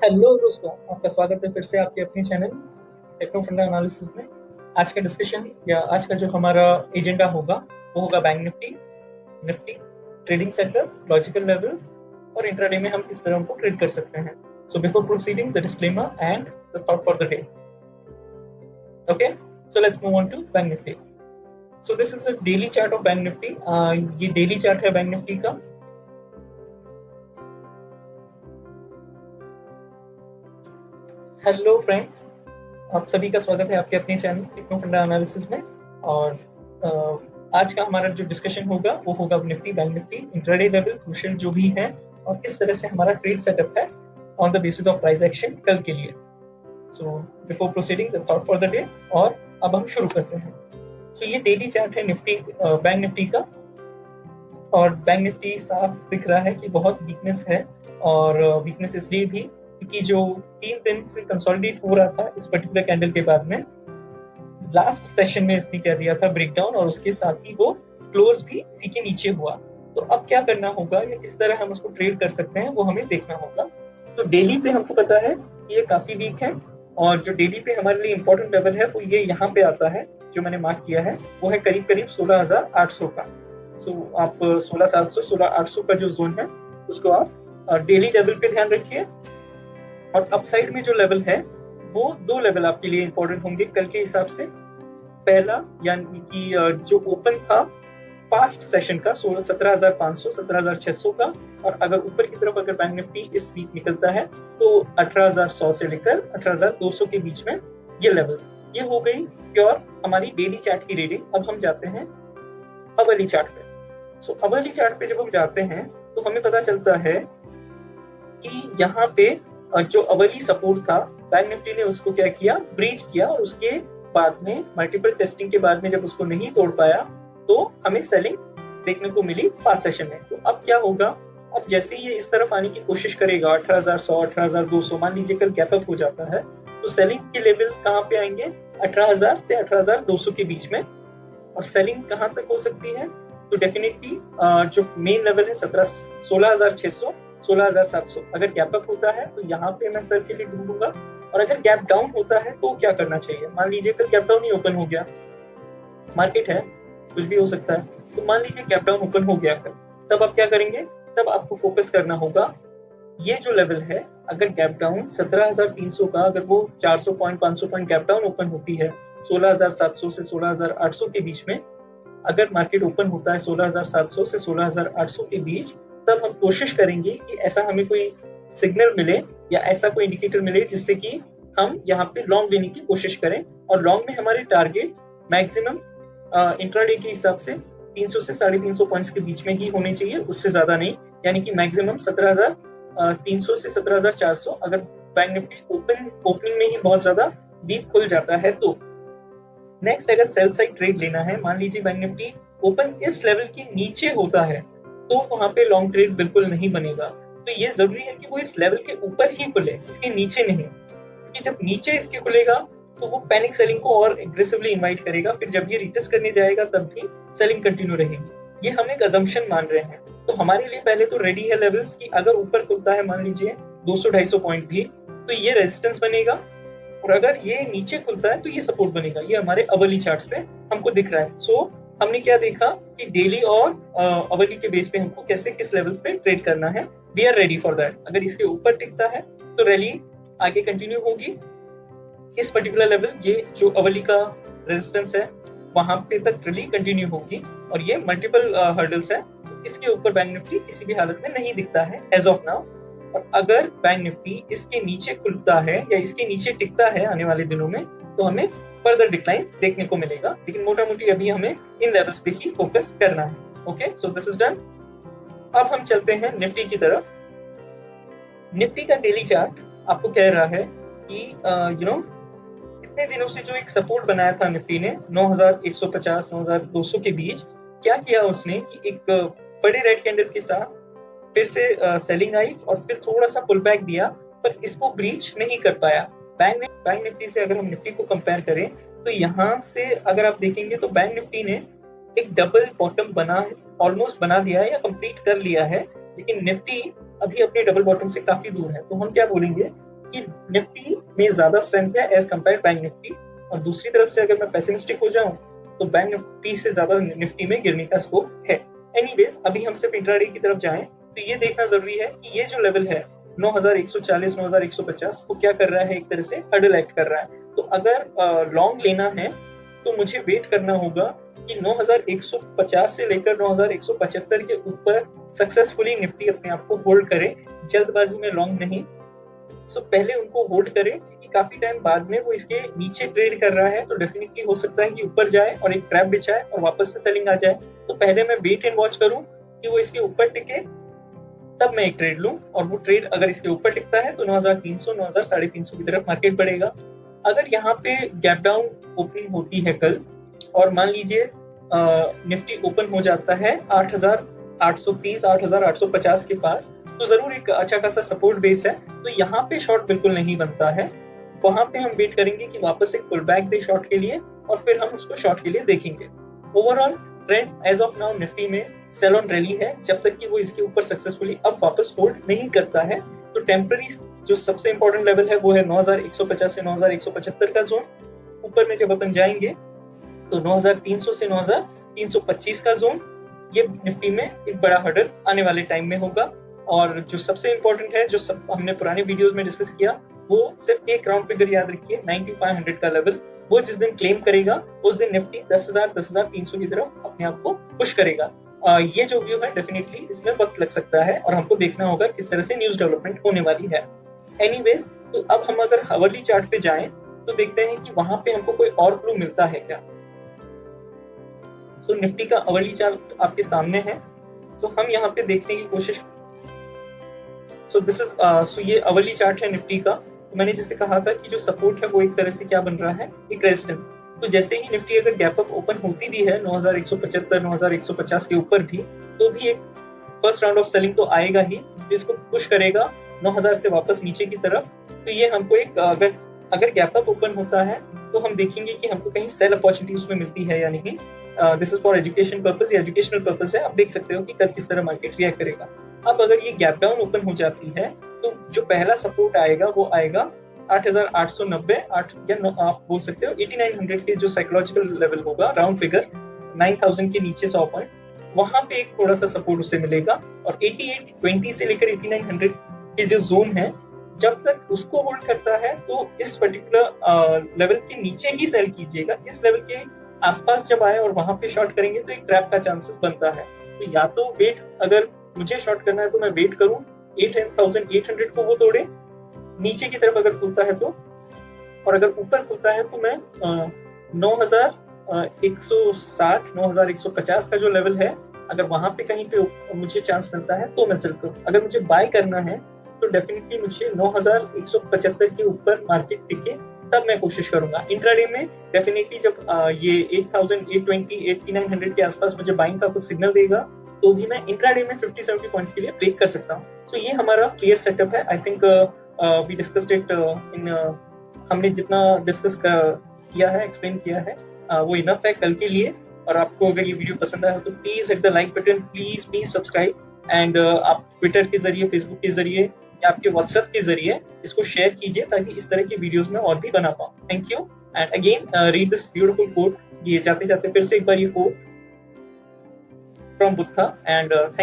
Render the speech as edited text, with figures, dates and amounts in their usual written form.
Hello दोस्तों, आपका स्वागत है फिर से आपके अपने चैनल टेक्नो फंडा एनालिसिस में। आज का डिस्कशन या आज का जो हमारा एजेंडा होगा वो होगा Bank Nifty, Nifty, trading setup, logical levels और इंट्राडे में हम किस तरह उनको ट्रेड कर सकते हैं। So before proceeding the disclaimer and the thought for the day. Okay, so let's move on to Bank Nifty. So this is a daily chart of Bank Nifty. ये डेली चार्ट है Bank Nifty का। Hello friends, आप सभी का स्वागत है आपके अपने चैनल टेक्नो फंडा एनालिसिस में। और आज का हमारा जो डिस्कशन होगा वो होगा Nifty, bank Nifty, intraday level, crucial जो भी है और किस तरह से हमारा ट्रेड सेटअप है on the basis of price action कल के लिए। सो before proceeding the thought for the day, और अब हम शुरू करते हैं। सो ये डेली चार्ट है निफ्टी, बैंक निफ्टी का। और बैंक निफ्टी साफ दिख रहा है कि बहुत वीकनेस है। और वीकनेस इसलिए भी क्योंकि जो 3 दिन से कंसोलिडेट हो रहा था इस पर्टिकुलर कैंडल के बाद में, लास्ट सेशन में इसने क्या दिया था, ब्रेकडाउन, और उसके साथ ही वो क्लोज भी इसी के नीचे हुआ। तो अब क्या करना होगा या किस तरह हम उसको ट्रेड कर सकते हैं वो हमें देखना होगा। तो डेली पे हमको पता है कि ये काफी वीक है, और जो डेली पे हमारे लिए इंपॉर्टेंट लेवल है वो ये यहाँ पे आता है, जो मैंने मार्क किया है वो है करीब करीब 16,800 का। सो आप 16,700 16,800 का जो जोन है उसको आप डेली लेवल पे ध्यान रखिए। और अपसाइड में जो लेवल है वो 2 लेवल आपके लिए इंपॉर्टेंट होंगे कल के हिसाब से। पहला यानी कि जो ओपन था पास्ट सेशन का 17,500 17,600 का, और अगर ऊपर की तरफ अगर बैंक निफ्टी इस वीक निकलता है तो 18,100 से लेकर 18,200 के बीच में ये लेवल्स। ये हो गई प्योर हमारी डेली चार्ट की रीडिंग। अब हम जाते हैं अवर्ली चार्ट पे। सो अवर्ली चार्ट पे जब हम जाते हैं तो हमें पता चलता है कि यहाँ पे जो अवर्ली सपोर्ट था बैंक निफ्टी ने उसको क्या किया, ब्रीच किया, और उसके बाद में मल्टीपल टेस्टिंग के बाद में जब उसको नहीं तोड़ पाया तो हमें सेलिंग देखने को मिली पास्ट सेशन में। तो अब क्या होगा, अब जैसे ही ये इस तरफ आने की कोशिश करेगा 18,100 18,200, मान लीजिए कल गैप अप हो जाता है, तो सेलिंग के लेवल कहाँ पे आएंगे, 18,000 से 18,200 के बीच में। और सेलिंग कहाँ तक हो सकती है, तो डेफिनेटली जो मेन लेवल है 16,600 16,700। अगर गैप अप होता है तो यहाँ पे मैं सर के लिए ढूंढूंगा। और अगर गैप डाउन होता है तो क्या करना चाहिए, मान लीजिए कल गैप डाउन ही ओपन हो गया, मार्केट है, कुछ भी हो सकता है, तो मान लीजिए गैप डाउन ओपन हो गया कल, तब आप क्या करेंगे, तब आपको फोकस करना होगा ये जो लेवल है। अगर गैप डाउन 17,300 का, अगर वो 400 point 500 point gap down open होती है 16,700 से 16,800 के बीच में, अगर मार्केट ओपन होता है 16,700 से 16,800 के बीच, तब हम कोशिश करेंगे कि ऐसा हमें कोई सिग्नल मिले या ऐसा कोई इंडिकेटर मिले जिससे कि हम यहाँ पे लॉन्ग लेने की कोशिश करें। और लॉन्ग में हमारे टारगेट्स मैक्सिमम इंट्राडे के हिसाब से 300 से 350 पॉइंट्स के बीच में ही होने चाहिए, उससे ज्यादा नहीं। यानी कि मैक्सिमम 17,300 से 17,400। अगर बैंक निफ्टी ओपनिंग में ही बहुत ज्यादा वीक खुल जाता है तो नेक्स्ट, अगर सेल साइड ट्रेड लेना है, मान लीजिए बैंक निफ्टी ओपन इस लेवल के नीचे होता है, तो वहां पे लॉन्ग ट्रेड बिल्कुल नहीं बनेगा। तो ये जरूरी है कि वो इस लेवल के ऊपर ही खुले, इसके नीचे नहीं, क्योंकि जब नीचे इसके खुलेगा तो वो पैनिक सेलिंग को और एग्रेसिवली इनवाइट करेगा। फिर जब ये रिटेस्ट करने जाएगा तब भी सेलिंग कंटिन्यू रहेगी। ये हम एक अजम्पशन मान रहे हैं। तो हमारे लिए पहले तो रेडी है लेवल्स की, अगर ऊपर खुलता है मान लीजिए 200-250 पॉइंट भी, तो ये रेजिस्टेंस बनेगा, और अगर ये नीचे खुलता है तो ये सपोर्ट बनेगा। ये हमारे अवर्ली चार्ट्स पे हमको दिख रहा है। सो हमने क्या देखा कि डेली और अवर्ली के बेस पे हमको कैसे किस लेवल पे ट्रेड करना है। We are ready for that. अगर इसके ऊपर टिकता है तो रैली आगे कंटिन्यू होगी। इस पर्टिकुलर लेवल, ये जो अवर्ली का रेजिस्टेंस है, वहां पे तक रैली कंटिन्यू होगी, और ये मल्टीपल हर्डल्स है। तो इसके ऊपर बैंक निफ्टी किसी भी हालत में नहीं दिखता है एज ऑफ नाउ। और अगर बैंक निफ्टी इसके नीचे खुलता है या इसके नीचे टिकता है आने वाले दिनों में, तो हमें फर्दर डिक्लाइन देखने को मिलेगा। लेकिन मोटा मोटी अभी हमें इन लेवल्स पे ही फोकस करना है। Okay, so this is done. अब हम चलते हैं निफ्टी की तरफ। निफ्टी का डेली चार्ट आपको कह रहा है कि इतने दिनों से जो एक सपोर्ट बनाया था निफ्टी ने 9,150 9,200 के बीच, क्या किया उसने कि एक बड़े रेड कैंडल के साथ फिर से सेलिंग आई और फिर थोड़ा सा पुल बैक दिया, पर इसको ब्रीच नहीं कर पाया। बैंक निफ्टी से अगर हम निफ्टी को कंपेयर करें तो यहाँ से अगर आप देखेंगे तो बैंक निफ्टी ने एक डबल बॉटम ऑलमोस्ट बना दिया है या कंप्लीट कर लिया है, लेकिन निफ्टी अभी अपने डबल बॉटम से काफी दूर है। तो हम क्या बोलेंगे कि निफ्टी में ज्यादा स्ट्रेंथ है एज कम्पेयर बैंक निफ्टी, और दूसरी तरफ से अगर मैं पेसिमिस्टिक हो जाऊं तो बैंक निफ्टी से ज्यादा निफ्टी में गिरने का स्कोप है। एनीवेज, अभी हम सिर्फ इंट्राडे की तरफ जाएं तो ये देखना जरूरी है कि ये जो लेवल है 9140 9150 वो क्या कर रहा है, एक तरह से हर्डल एक्ट कर रहा है। तो अगर लॉन्ग लेना है तो मुझे वेट करना होगा कि 9150 से लेकर 9175 के ऊपर सक्सेसफुली निफ्टी अपने आप को होल्ड करे, जल्दबाजी में लॉन्ग नहीं। सो पहले उनको होल्ड करे, क्योंकि काफी टाइम बाद में वो इसके नीचे ट्रेड कर रहा है तो डेफिनेटली हो सकता है कि ऊपर जाए और एक ट्रैप बिछाए और वापस से सेलिंग आ जाए। तो पहले मैं वेट एंड वॉच करूं कि वो इसके ऊपर टिके, तब मैं एक ट्रेड लूं, और वो ट्रेड अगर इसके ऊपर टिकता है तो 9300 9350 की तरफ मार्केट बढ़ेगा। अगर यहाँ पे गैप डाउन ओपनिंग होती है कल और मान लीजिए निफ्टी ओपन हो जाता है 8830 8850 के पास, तो जरूर एक अच्छा खासा सपोर्ट बेस है, तो यहाँ पे शॉर्ट बिल्कुल नहीं बनता है। वहां पे हम वेट करेंगे कि वापस एक पुल बैक दे शॉर्ट के लिए और फिर हम उसको शॉर्ट के लिए देखेंगे। Overall trend as of now Nifty में सेल ऑन रैली है जब तक कि वो इसके ऊपर सक्सेसफुली अब वापस होल्ड नहीं करता है। तो टेम्पररी जो सबसे इंपॉर्टेंट लेवल है वो है 9150 से 9175 का जोन। ऊपर में जब अपन जाएंगे तो 9300 से 9325 का जोन, ये निफ्टी में एक बड़ा हर्डल आने वाले टाइम में होगा। और जो सबसे इंपॉर्टेंट है, जो हमने पुराने वीडियोस में डिस्कस किया, वो सिर्फ एक राउंड फिगर याद रखिए, 9500 का लेवल। वो जिस दिन क्लेम करेगा उस दिन निफ्टी 10,300 की तरफ अपने आप को पुश करेगा। ये जो व्यू है डेफिनेटली इसमें वक्त लग सकता है और हमको देखना होगा किस तरह से न्यूज डेवलपमेंट होने वाली है। एनीवेज, तो अब हम अगर हावरली चार्ट पे जाएं तो देखते हैं कि वहां पे हमको कोई और क्लू मिलता है क्या। सो निफ्टी का आवरली चार्ट आपके सामने है। सो हम यहाँ पे देखने की कोशिश, सो ये आवरली चार्ट है निफ्टी का। तो मैंने जैसे कहा था कि जो सपोर्ट है वो एक तरह से क्या बन रहा है, एक रेजिस्टेंस। तो जैसे ही निफ्टी अगर गैप अप ओपन होती भी है 9175 9150 के ऊपर भी, तो भी एक फर्स्ट राउंड ऑफ सेलिंग तो आएगा ही, जिसको पुश करेगा 9000 से वापस नीचे की तरफ। तो ये हमको एक अगर गैप अप ओपन होता है तो हम देखेंगे कि हमको कहीं सेल अपॉर्चुनिटी उसमें मिलती है या नहीं। This is for education purpose, या एजुकेशनल पर्पस है। आप देख सकते हो कि कल किस तरह मार्केट रिएक्ट करेगा। अब अगर ये गैप डाउन ओपन हो जाती है तो जो पहला सपोर्ट आएगा वो आएगा 8890, आप बोल सकते हो 8900 के जो साइकोलॉजिकल लेवल होगा, राउंड फिगर 9000 के नीचे 100 पॉइंट, वहां पे एक थोड़ा सा सपोर्ट उसे मिलेगा। और 8820 से लेकर 8900 के जो जोन है, जब तक उसको होल्ड करता है तो इस पर्टिकुलर लेवल के नीचे ही सेल कीजिएगा। इस लेवल के आसपास जब आए और वहां पे शॉर्ट करेंगे तो एक ट्रैप का चांसेस बनता है। तो या तो वेट, अगर मुझे शॉर्ट करना है तो मैं वेट करूं 8800 को वो तोड़े, नीचे की तरफ अगर खुलता है तो, और अगर ऊपर खुलता है तो मैं 9160 9150 का जो लेवल है, अगर वहां पे कहीं पे मुझे चांस मिलता है तो मैं सेल करूं। अगर मुझे बाय करना है तो डेफिनेटली मुझे 9175 के ऊपर मार्केट टिके तब मैं कोशिश करूंगा। इंट्राडे में डेफिनेटली जब ये 8820 8900 के आसपास मुझे बाइंग का कुछ सिग्नल देगा तो भी मैं इंट्राडे में 50-70 पॉइंट्स के लिए ट्रेड कर सकता हूँ। तो ये हमारा क्लियर सेटअप है। I think we discussed it in, हमने जितना डिस्कस किया है, एक्सप्लेन किया है, वो इनफ है कल के लिए। और आपको अगर ये वीडियो पसंद आया हो तो please hit the like button, please subscribe, and आप ट्विटर के जरिए, फेसबुक के जरिए या आपके व्हाट्सएप के जरिए इसको शेयर कीजिए ताकि इस तरह की वीडियोस में और भी बना पाऊँ। Thank you, and again read this beautiful quote. ये जाते जाते फिर से एक बार ये quote from Buddha, and thank